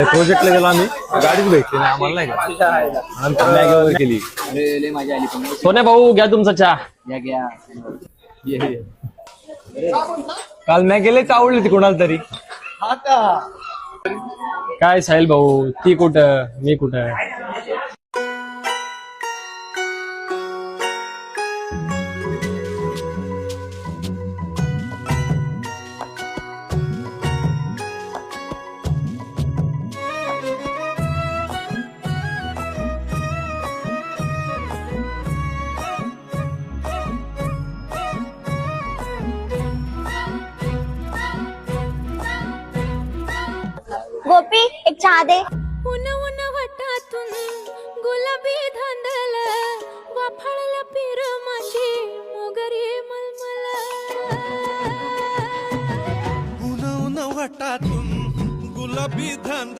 प्रोजेक्टला गेलो आम्ही, गाडीच भेटली नाही आम्हाला, नाही का. नंतर मॅगी वगैरे केली. लय मजा आली पण. सोन्या भाऊ घ्या तुमचा चहा. घ्या काल मॅगी लयच आवडली ती कोणाला तरी. काय साहिल भाऊ, ती कुठं मी कुठं. गोपी एक चहा दे. उन उन वटातून गुलाबी धांदल वाफाळला पिर माझी मोगरी मलमल. उन उन वटातून गुलाबी धांद